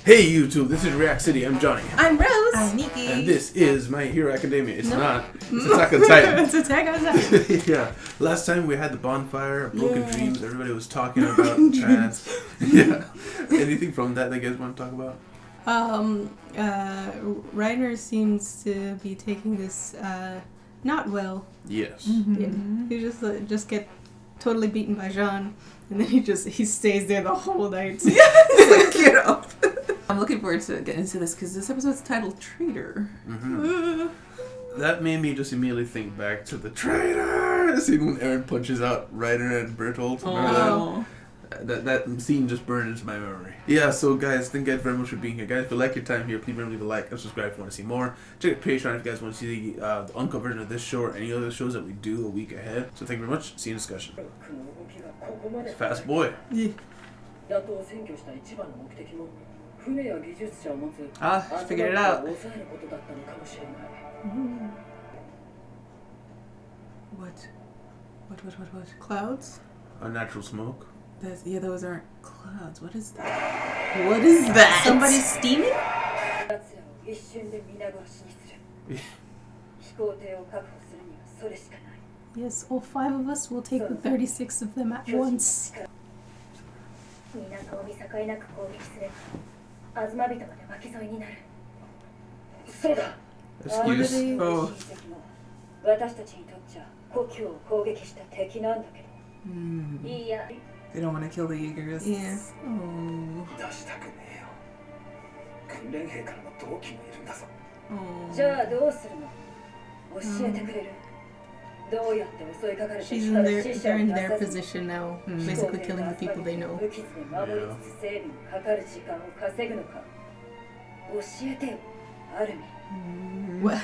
Hey YouTube, this is React City. I'm Johnny. I'm Rose. I'm Nikki. And this is My Hero Academia. It's not. It's Attack on Titan. It's Attack on Titan. Yeah. Last time we had the bonfire, Broken Dreams. Everybody was talking about trans. Yeah. Anything from that you guys want to talk about? Reiner seems to be taking this not well. Yes. Yeah. He just get totally beaten by Jean, and then he stays there the whole night. Like, get up. I'm looking forward to getting into this because this episode's titled Traitor. That made me just immediately think back to the Traitor scene when Eren punches out Reiner and Bertolt. Remember that? That scene just burned into my memory. Yeah, so guys, thank you guys very much for being here. Guys, if you like your time here, please remember to leave a like and subscribe if you want to see more. Check out Patreon if you guys want to see the uncut version of this show or any other shows that we do a week ahead. So thank you very much. See you in discussion. Fast boy. Yeah. Ah, figured it out. What? Clouds? Unnatural smoke. Those aren't clouds. What is that? What is that? Somebody steaming? Yes, all 5 of us will take the 36 of them at once. Excuse. Oh. They don't want to kill the Jaegers. Yeah. Oh. They're in their position now, basically killing the people they know. What?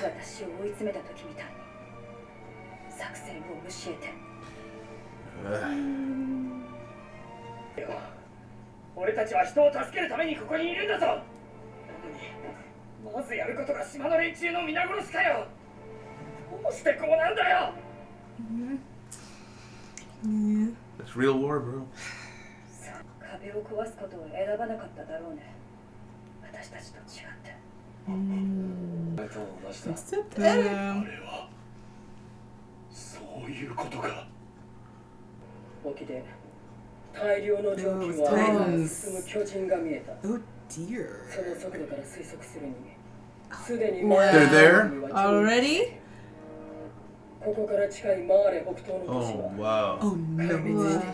俺たちは人を助けるためにここにいるんだぞ。なのに、まずやることが島の連中の皆殺しかよ。どうしてこうなんだよ。That's real war, bro. 壁を壊すことを選ばなかっただろうね。私たちと違って。Except あれはそういうことか。沖で大量の蒸気が進む巨人が見えた。Oh dear. その速度から推測するに、すでに They're there? Already? ここから近いマーレ北東の都市 Oh は wow. Oh no.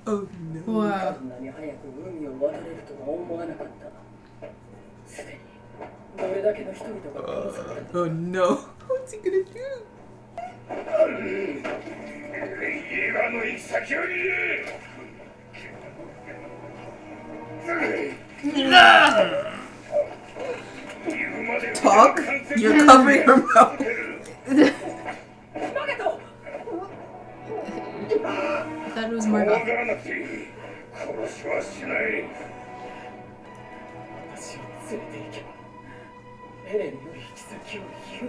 Oh no. Wow. こんなに早く海を渡れるとは思わなかった。すでにどれだけの人々が殺された。 Oh no. What's he gonna do? 今の行き先より Talk? You're covering her mouth. I thought it was Margot.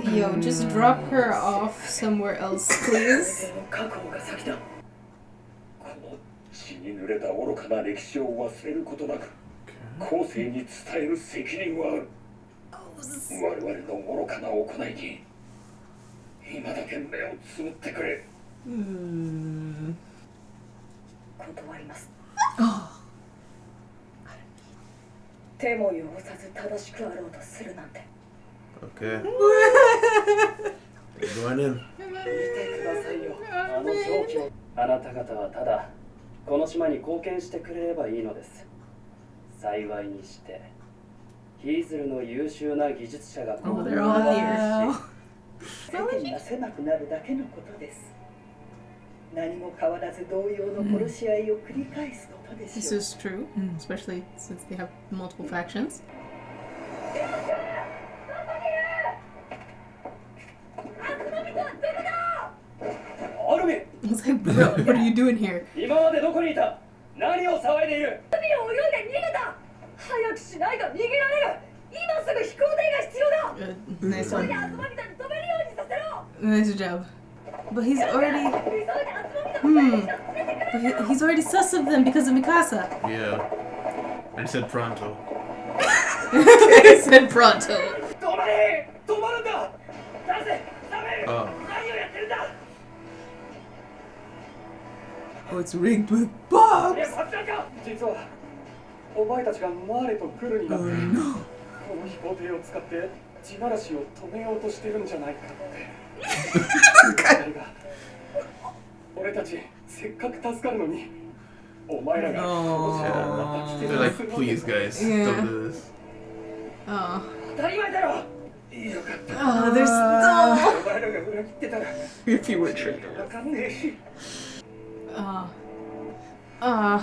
Yo, just drop her off somewhere else, please. 血に濡れた愚かな歴史を忘れることなく後世に伝える責任はある。我々の愚かな行いに今だけ目をつむってくれ。断ります。手も汚さず正しくあろうとするなんて。 Okay. They're going in. 見てくださいよ。あの蒸気を。あなた方はただこの島に貢献してくれればいいのです。幸いにしてヒーズルの優秀な技術者が Oh, they're all here. 世間が狭くなるだけのことです。何も変わらず同様の殺し合いを繰り返すことで This しょう。 is true, especially since they have multiple factions. I was like, bro, what are you doing here? 今までどこにいた？何を騒いでいる？海を泳いで逃げた。早くしないと逃げられる。今すぐ飛行艇が必要だ。 Nice それ one. で集まりたに飛べるようにさせろ。 Nice job. But he's already... But he's already sus of them because of Mikasa. Yeah. And he said pronto. I said pronto. 止まれ止まるんだなぜダメ Oh. 何をやってるんだ Oh, it's rigged with bombs. さすがか実はお前たちがマーレとグルになって Oh no. この飛行艇を使って地ならしを止めようとしてるんじゃないかってが俺たちせっかく助かるのにお前らがこの時間になった危 They're 険 like, please, guys, Yeah. don't do this. Oh. 当たり前だろよかった Oh, there's no. お前らが裏切ってたら If you were Traitor. わかんねえし Oh. Oh.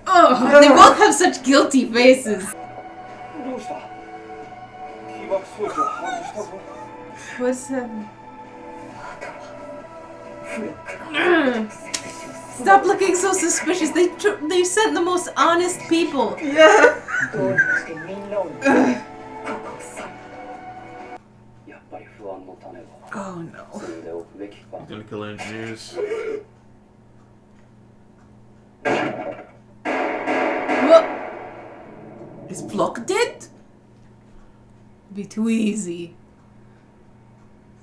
Oh, they both have such guilty faces. どうした起爆装置を外したぞ What's that? Stop looking so suspicious. They sent the most honest people. Yeah. どうにかしてみんなをここさやっぱり不安の種は Oh no. それでおくべきか He's gonna kill engineers. What? Is Flock dead? Be too easy.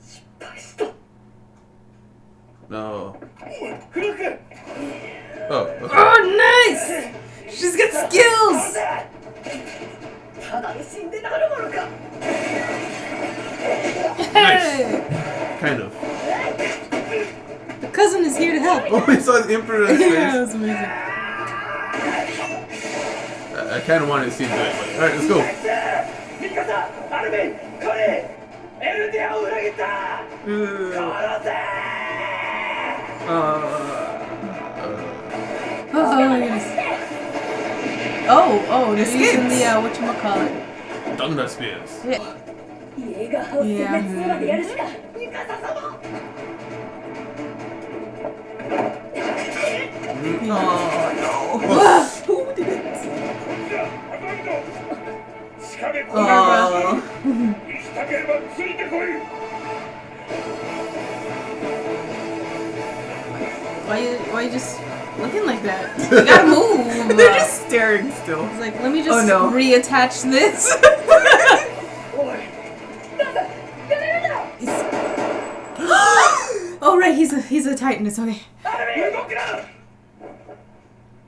失敗した No. フロック Oh, okay. Oh, nice! She's got skills. ただで死んでなるものか Nice. Kind of. The cousin is here to help. Oh, we saw the Emperor's face. Yeah, that's amazing. I kind of wanted to see him do it, but alright, let's go. 味方アルミンコリーエルディアを裏切った殺せ Oh, my goodness. Oh, they're using the, whatchamacallit. Thunder spears. 家が破滅するまでやるしか味方様 Oh no. Who did it? 近めこ Oh. 行きたければついてこい Why you just looking like that? You gotta move. They're just staring still. It's like, let me just Oh, no. reattach this. おいなんだやめるな Oh, right, he's a titan. It's okay. アルミン動くな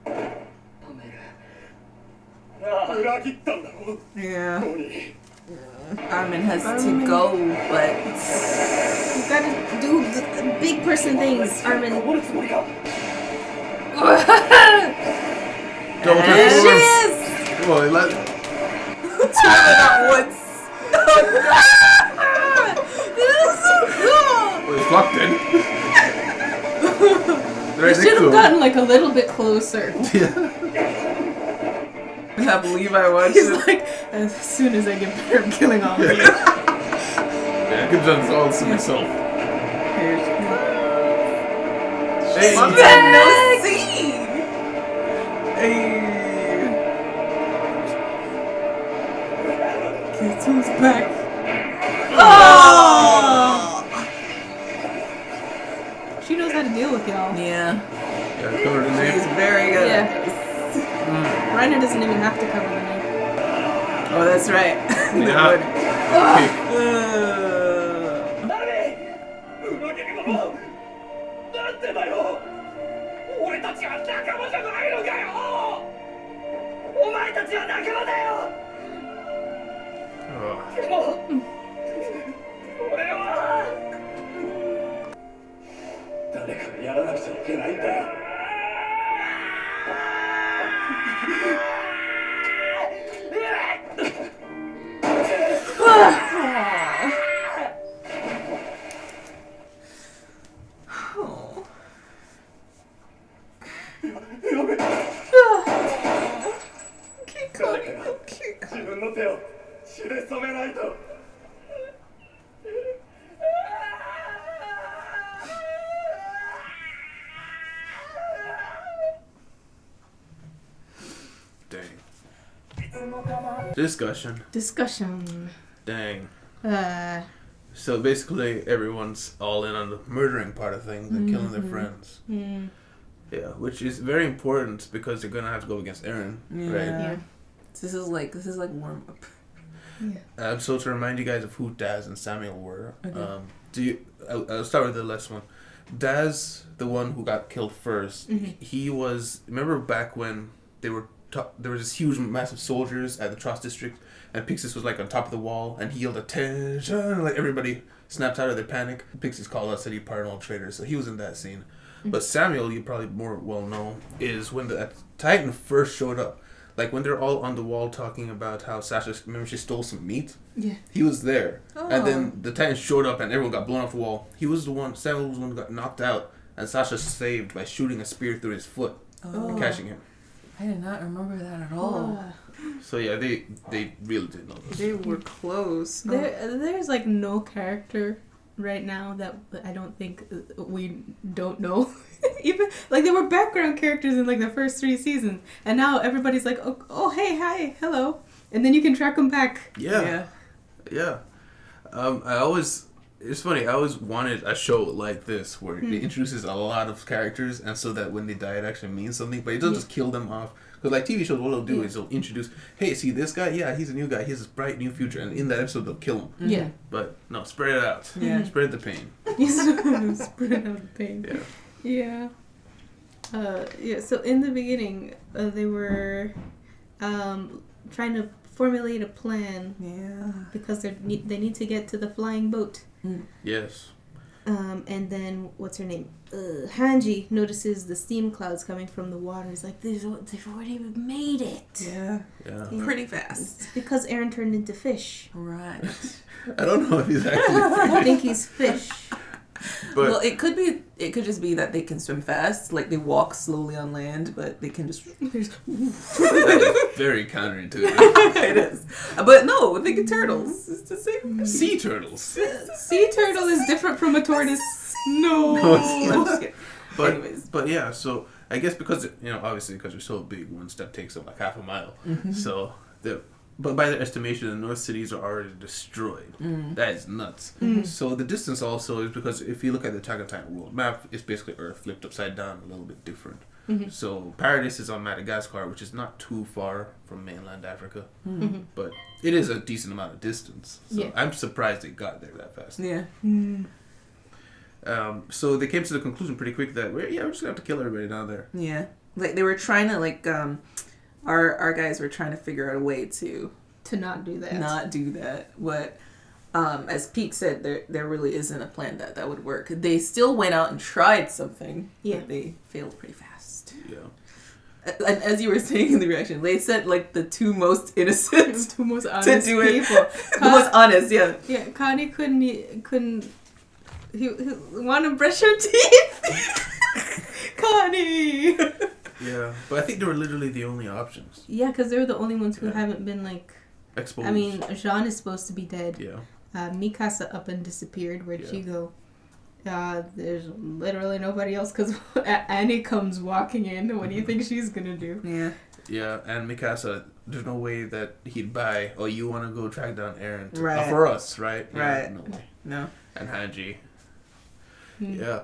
止めるああ裏切ったんだろ Yeah. コリ Armin has to go, but You gotta do the big person things, ー Armin. 登るつもりか Double There she transformers. is. Come on, let. not once. This is so cool. Well, he's locked in. I Right should next to have him. gotten like a little bit closer. Yeah. Have Levi watch He's it. like, as soon as I get better, I'm killing all of you. Yeah, I could have done this all to myself. Here she comes. Hey. Mom said no scene. Hey. Guess who's back? Oh. She knows how to deal with y'all. Yeah. Yeah, cover the She's name. very good. Yeah. At this. Reiner doesn't even have to cover the name. Oh, that's right. Yeah. Kick. アルミン裏切り者なんでだよ俺たちは仲間じゃないのかよお前たちは仲間だよ Oh. でも俺は誰かがやらなくちゃいけないんだよ Oh. 誰かが自分の手を血で染めないと Dang. Discussion. Discussion. Dang. Uh, So basically, everyone's all in on the murdering part of things and killing their friends. mm, Yeah, which is very important because they're gonna have to go against Eren, Yeah. right? yeah. This is like warm up. Yeah. So to remind you guys of who Daz and Samuel were, Okay. I'll start with the last one. Daz, the one who got killed first, he was. Remember back when there was this huge, massive soldiers at the Trost district, and Pixis was like on top of the wall, and he yelled attention, like everybody snapped out of their panic. Pixis called out, said he pardoned all traitors, so he was in that scene. But Samuel, you probably more well know, is when the Titan first showed up. Like when they're all on the wall talking about how Sasha, remember she stole some meat? Yeah. He was there. Oh. And then the Titan showed up and everyone got blown off the wall. Samuel was the one who got knocked out, and Sasha saved by shooting a spear through his foot and catching him. I did not remember that at all. So yeah, they really did know this. They were close. There's like no character right now that I don't think we don't know. Even like there were background characters in like the first 3 seasons, and now everybody's like, oh hey, hi, hello, and then you can track them back. Yeah. It's funny. I always wanted a show like this where it introduces a lot of characters, and so that when they die, it actually means something. But it doesn't just kill them off. Because like TV shows, what they'll do is they'll introduce, hey, see this guy? Yeah, he's a new guy. He has this bright new future, and in that episode they'll kill him. Yeah. But no, spread it out. Yeah. Spread the pain. Spread out the pain. Yeah. Yeah. So in the beginning, they were trying to formulate a plan. Yeah. Because they need to get to the flying boat. Yes. And then what's her name? Hanji notices the steam clouds coming from the water. He's like, they've already made it. Yeah. Pretty fast. It's because Eren turned into fish. Right. I don't know if he's actually. I think he's fish. But well, it could just be that they can swim fast, like they walk slowly on land, but they can just. that is very counterintuitive. It is, but no, think of turtles. It's the same. Sea turtles. Sea turtle is different from a tortoise. No. I'm just kidding. Anyways. But yeah, so I guess because obviously because they're so big, one step takes them like half a mile. So but by their estimation, the North cities are already destroyed. That is nuts. So the distance also is because if you look at the Attack on Titan world map, it's basically Earth flipped upside down, a little bit different. So Paradise is on Madagascar, which is not too far from mainland Africa, but it is a decent amount of distance. So I'm surprised they got there that fast. Yeah. So they came to the conclusion pretty quick that we're just gonna have to kill everybody down there. Yeah, like they were trying to our guys were trying to figure out a way to not do that. Not do that. What as Pete said, there really isn't a plan that would work. They still went out and tried something. But they failed pretty fast. Yeah. And as you were saying in the reaction, they said like the 2 most innocent, 2 most honest to do it. people. The most honest, yeah. Yeah, Connie couldn't. He want to brush her teeth. Connie. Yeah, but I think they were literally the only options. Yeah, because they're the only ones who haven't been like exposed. I mean, Jean is supposed to be dead. Yeah. Mikasa up and disappeared. Where'd she go? There's literally nobody else because Annie comes walking in. What do you think she's gonna do? Yeah. Yeah, and Mikasa, there's no way that he'd buy. Oh, you want to go track down Eren for us, right? Right. Yeah, no way. No. And Hanji. Yeah.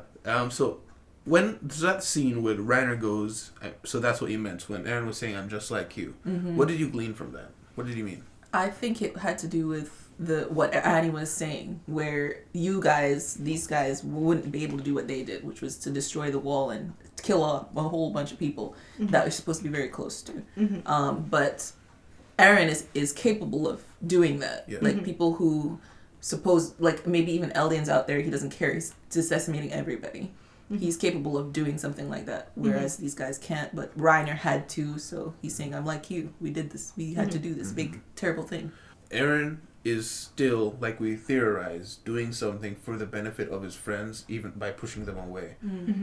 So when that scene with Reiner goes, so that's what he meant when Eren was saying, "I'm just like you." What did you glean from that? What did he mean? I think it had to do with what Annie was saying, where these guys wouldn't be able to do what they did, which was to destroy the wall and kill a whole bunch of people that we're supposed to be very close to. But Eren is capable of doing that. Yeah. Like people who like maybe even Eldians out there, he doesn't care. He's assassinating everybody. He's capable of doing something like that, whereas these guys can't. But Reiner had to, so he's saying, "I'm like you. We did this. We had to do this big, terrible thing." Eren is still, like we theorized, doing something for the benefit of his friends, even by pushing them away.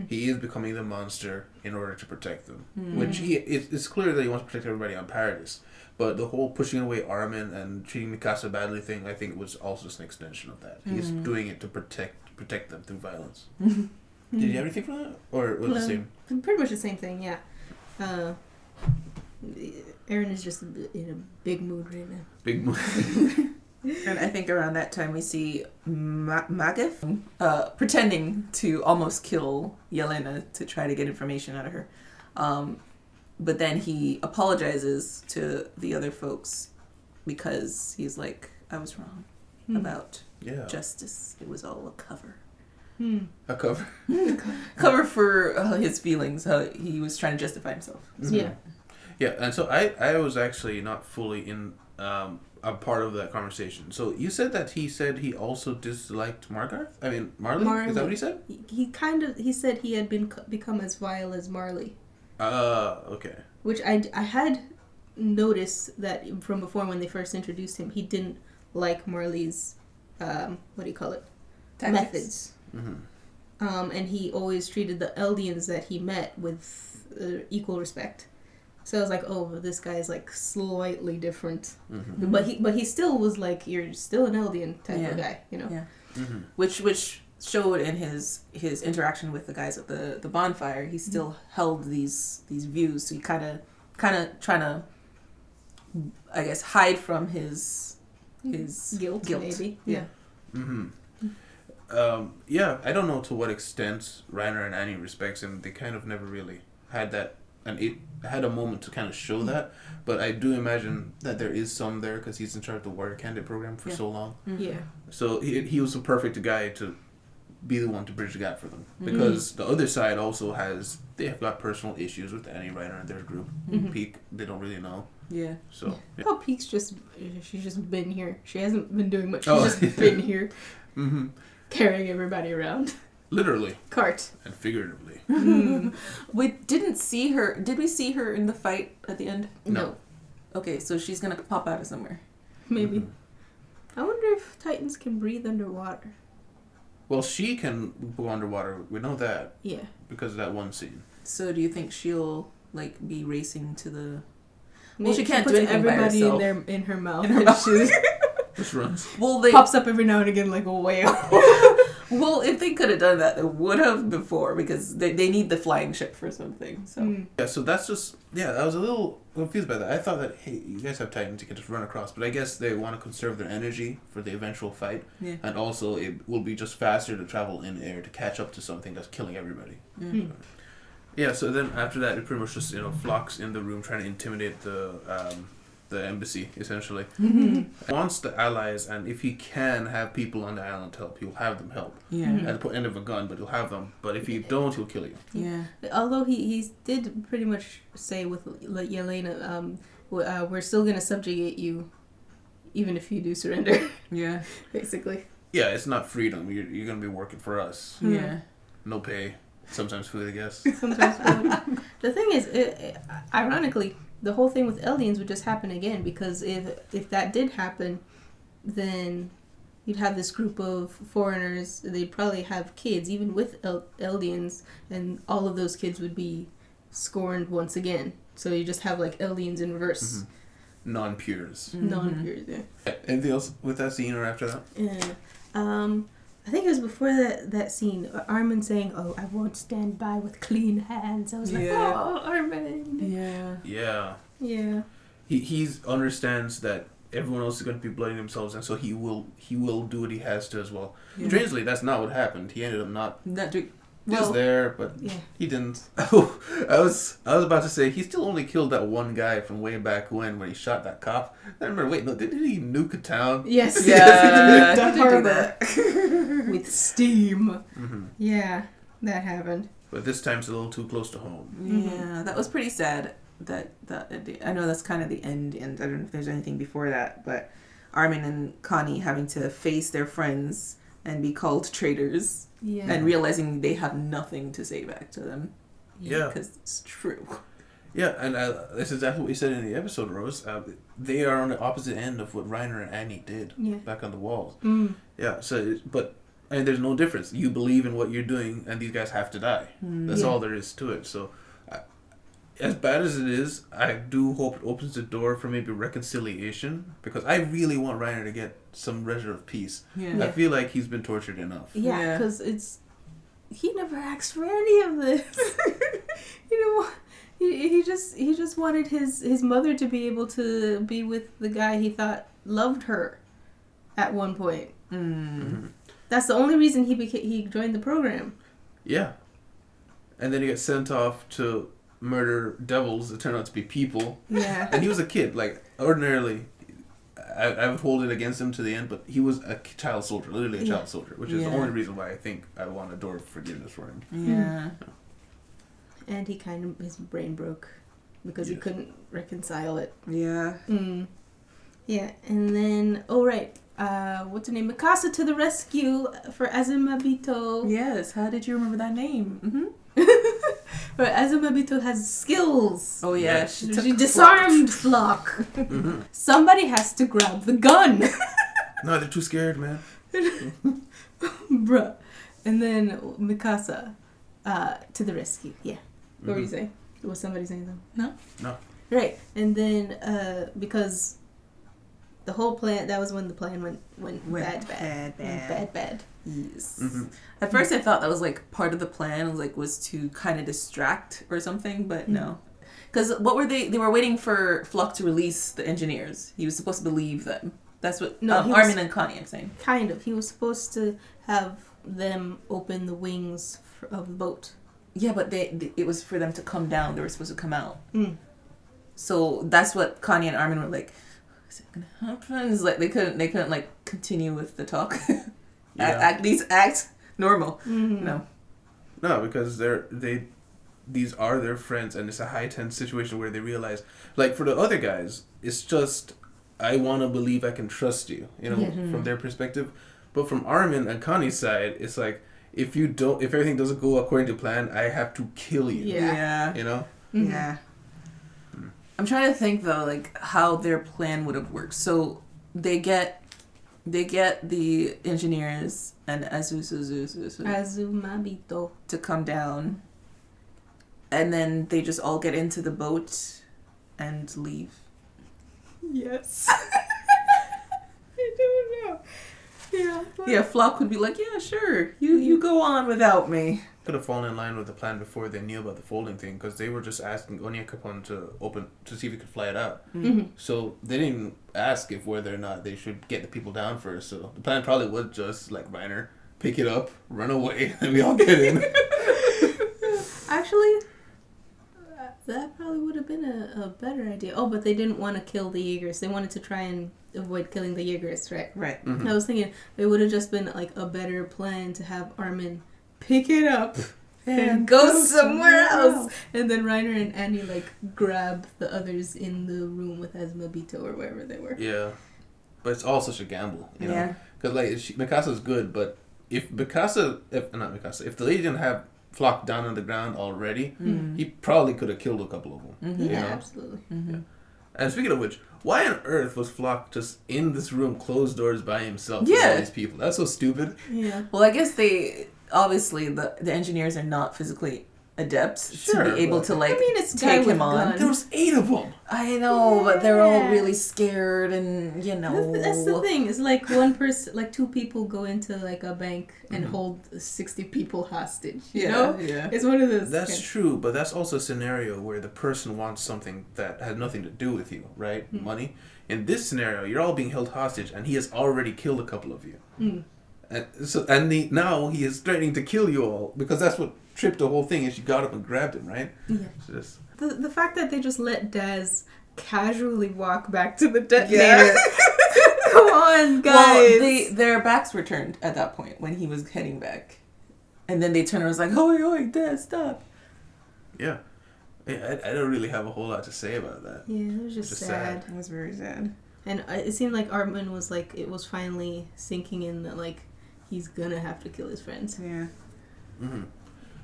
He is becoming the monster in order to protect them, which it's clear that he wants to protect everybody on Paradise. But the whole pushing away Armin and treating Mikasa badly thing, I think, was also just an extension of that. He's doing it to protect them through violence. Did you have anything from that? Or was it the same? Pretty much the same thing, yeah. Eren is just in a big mood right now. Big mood. And I think around that time we see Magath pretending to almost kill Yelena to try to get information out of her. but then he apologizes to the other folks because he's like, I was wrong about justice. It was all a cover. A cover. Cover for his feelings. How he was trying to justify himself. Yeah. Yeah, and so I was actually not fully in a part of that conversation. So you said that he said he also disliked Margarth? I mean, Marley? Is that what he said? He said he had become as vile as Marley. Okay. Which I had noticed that from before when they first introduced him, he didn't like Marley's, what do you call it? Tactics. Methods. Mm-hmm. And he always treated the Eldians that he met with equal respect. So I was like, oh, this guy is like slightly different. Mm-hmm. But he still was like, you're still an Eldian type of guy, you know? Yeah. Mm-hmm. Which showed in his interaction with the guys at the bonfire. He still held these views. So he kind of trying to, I guess, hide from his Guilt. Maybe. Yeah. Mm-hmm. Yeah, I don't know to what extent Reiner and Annie respects him. They kind of never really had that, and it had a moment to kind of show that. But I do imagine that there is some there because he's in charge of the Warrior Candidate program for so long. Yeah. So he was the perfect guy to be the one to bridge the gap for them, because the other side also they have got personal issues with Annie Reiner and their group. Peak, they don't really know. Yeah. So yeah. Oh, Peak's she's just been here. She hasn't been doing much. She's just been here. Mm-hmm. Carrying everybody around. Literally. Cart. And figuratively. We didn't see her. Did we see her in the fight at the end? No. Okay, so she's gonna pop out of somewhere. Maybe. Mm-hmm. I wonder if Titans can breathe underwater. Well, she can go underwater. We know that. Yeah. Because of that one scene. So do you think she'll like be racing to the? Maybe she can't puts do anything by everybody herself. in her mouth. In her and mouth. She Just runs. Well, they pops up every now and again like a whale. Well, if they could have done that, they would have before because they need the flying ship for something. So Yeah, so that's just... Yeah, I was a little confused by that. I thought that, hey, you guys have Titans, you can just run across. But I guess they want to conserve their energy for the eventual fight. Yeah. And also, it will be just faster to travel in air to catch up to something that's killing everybody. Yeah, so then after that, it pretty much just, flocks in the room trying to intimidate the embassy, essentially. He wants the allies, and if he can have people on the island to help, he'll have them help. Yeah. At the end of a gun, but he'll have them. But if you don't, he'll kill you. Yeah. Although he did pretty much say with Yelena, we're still going to subjugate you even if you do surrender. Yeah. Basically. Yeah, it's not freedom. You're going to be working for us. Yeah. No pay. Sometimes food, I guess. Sometimes food. The thing is, ironically, the whole thing with Eldians would just happen again, because if that did happen, then you'd have this group of foreigners. They'd probably have kids, even with Eldians, and all of those kids would be scorned once again. So you just have like Eldians in reverse. Non-pures. Non-pures, yeah. Anything else with that scene or after that? Yeah. I think it was before that scene, Armin saying, "Oh, I won't stand by with clean hands." I was like, "Oh, Armin." Yeah. Yeah. Yeah. He understands that everyone else is going to be blooding themselves, and so he will do what he has to as well. Yeah. Strangely, that's not what happened. He ended up not doing. He was there, but yeah. he didn't. Oh, I was about to say he still only killed that one guy from way back when he shot that cop. I remember. Wait, no, didn't he nuke a town? Yes. Yeah. The he did do harbor that. with steam. Mm-hmm. Yeah, that happened. But this time's a little too close to home. Yeah, that was pretty sad. That I know that's kind of the end, and I don't know if there's anything before that, but Armin and Connie having to face their friends and be called traitors. Yeah. And realizing they have nothing to say back to them. Yeah. Because it's true. Yeah, and that's exactly what you said in the episode, Rose. They are on the opposite end of what Reiner and Annie did back on the walls. Yeah, so, but there's no difference. You believe in what you're doing, and these guys have to die. That's all there is to it. So, as bad as it is, I do hope it opens the door for maybe reconciliation, because I really want Reiner to get some measure of peace. Yeah. I feel like he's been tortured enough. Yeah, because he never asked for any of this. You know, he just wanted his mother to be able to be with the guy he thought loved her at one point. That's the only reason he joined the program. Yeah. And then he got sent off to murder devils that turn out to be people. Yeah. And he was a kid. Like, ordinarily, I would hold it against him to the end, but he was a child soldier, literally a child soldier, which is the only reason why I think I want a door of forgiveness for him. Yeah. And his brain broke because he couldn't reconcile it. Yeah. Yeah, and then, what's her name? Mikasa to the rescue for Azumabito. Yes, how did you remember that name? Mm-hmm. But Azumabito has skills. Oh yeah, Yes. she disarmed Flock. Somebody has to grab the gun. No, they're too scared, man. Bruh. And then Mikasa to the rescue. Yeah. What were you saying? Was somebody saying something? No. Right. And then because the whole plan, that was when the plan went bad. Yes. Mm-hmm. At first I thought that was like part of the plan, was to kind of distract or something, but no. Because what were they were waiting for Flock to release the engineers. He was supposed to believe them. That's what Armin and Connie are saying. Kind of. He was supposed to have them open the wings of the boat. Yeah, but it was for them to come down. They were supposed to come out. So that's what Connie and Armin were like, is it gonna happen? It's like they couldn't like continue with the talk. At least act normal. Mm-hmm. No, because these are their friends, and it's a high tense situation where they realize, like, for the other guys, it's just, I want to believe I can trust you, from their perspective. But from Armin and Connie's side, it's like, if everything doesn't go according to plan, I have to kill you. Yeah. Yeah. I'm trying to think though, like how their plan would have worked. So they get the engineers and Azumabito to come down, and then they just all get into the boat and leave. Yes. I don't know. Yeah, Flock would be like, yeah, sure, you go on without me. Could have fallen in line with the plan before they knew about the folding thing, because they were just asking Onyekapon to see if he could fly it out. So they didn't ask whether or not they should get the people down first. So the plan probably was just like Reiner, pick it up, run away, and we all get in. Actually, that probably would have been a better idea. Oh, but they didn't want to kill the Jaegers. They wanted to try and avoid killing the Jaegers, right? Right. I was thinking it would have just been like a better plan to have Armin pick it up and go somewhere else. And then Reiner and Annie like grab the others in the room with Azumabito or wherever they were. Yeah. But it's all such a gamble, you know? Yeah. Because like Mikasa's good, but if the lady didn't have Flock down on the ground already, he probably could have killed a couple of them. Yeah, absolutely. Yeah. And speaking of which, why on earth was Flock just in this room, closed doors by himself with all these people? That's so stupid. Yeah. Well, I guess obviously the engineers are not physically adept to be able to like take him on. There was 8 of them. I know, but they're all really scared, and that's the thing. It's like one person, like 2 people go into like a bank and hold 60 people hostage. You know? Yeah. It's one of those. That's true, but that's also a scenario where the person wants something that has nothing to do with you, right? Money. In this scenario, you're all being held hostage, and he has already killed a couple of you. And now he is threatening to kill you all, because that's what tripped the whole thing, is she got up and grabbed him, right? Yeah. The fact that they just let Daz casually walk back to the detonator. Yeah. Come on, guys. Well, their backs were turned at that point when he was heading back, and then they turned and was like, "Oh, Dad, stop!" Yeah, I don't really have a whole lot to say about that. Yeah, it was just sad. It was very sad. And it seemed like Armin was like, it was finally sinking in that like he's gonna have to kill his friends. Yeah.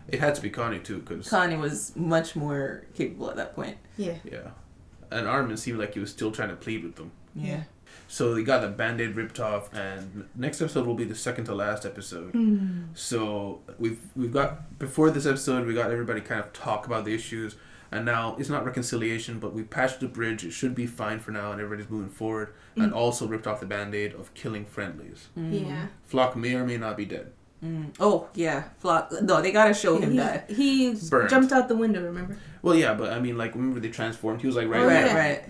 It had to be Connie too, because Connie was much more capable at that point. Yeah. Yeah, and Armin seemed like he was still trying to plead with them. Yeah. So they got the Band-Aid ripped off, and next episode will be the second to last episode. So we've got, before this episode, we got everybody kind of talk about the issues, and now it's not reconciliation, but we patched the bridge. It should be fine for now, and everybody's moving forward. And also ripped off the Band-Aid of killing friendlies. Yeah. Flock may or may not be dead. Oh yeah, Flock. No, they gotta show him that he Burned. jumped out the window. Remember? Well, yeah, but I mean, like, remember they transformed? He was like right yeah. Right.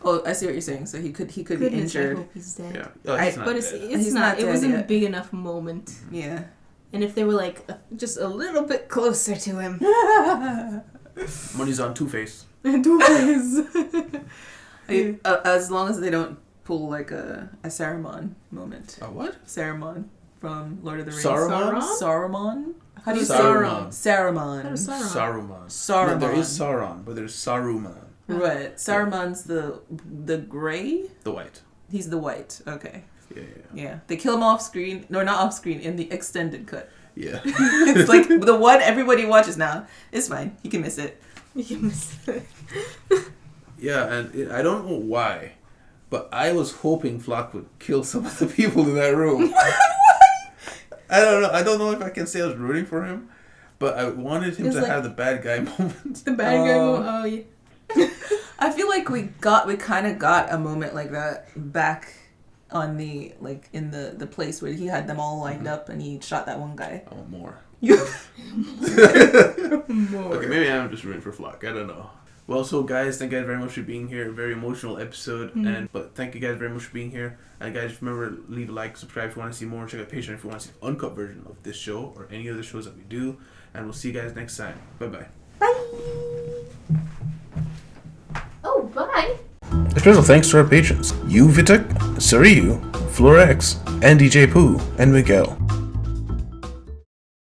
Oh, I see what you're saying. So he could be injured. I hope he's dead. Yeah. Oh, he's not But dead. it's not. It wasn't a big enough moment. Yeah. And if they were like just a little bit closer to him. Money's on Two-Face. As long as they don't pull like a Saruman moment. A what? Saruman from Lord of the Rings. Saruman? Saruman? How do you say Saruman. Saruman. Saruman. Saruman. No, there is Sauron, but there's Saruman. Right. Saruman's the gray? The white. He's the white. Okay. Yeah. They kill him off screen. No, not off screen, in the extended cut. Yeah. It's like the one everybody watches now. It's fine. You can miss it. Yeah, and I don't know why, but I was hoping Flock would kill some of the people in that room. I don't know. I don't know if I can say I was rooting for him, but I wanted him to have the bad guy moment. The bad guy moment. Oh yeah. I feel like we kind of got a moment like that back on the in the place where he had them all lined up and he shot that one guy. Oh, more. More. Okay, maybe I'm just rooting for Flock. I don't know. Well, so guys, thank you guys very much for being here. A very emotional episode, but thank you guys very much for being here. And guys, remember, leave a like, subscribe if you want to see more. Check out Patreon if you want to see the uncut version of this show or any other shows that we do. And we'll see you guys next time. Bye-bye. Bye. Oh, bye. A special thanks to our patrons, Vitek, Suriu, Florex, and DJ Pooh, and Miguel.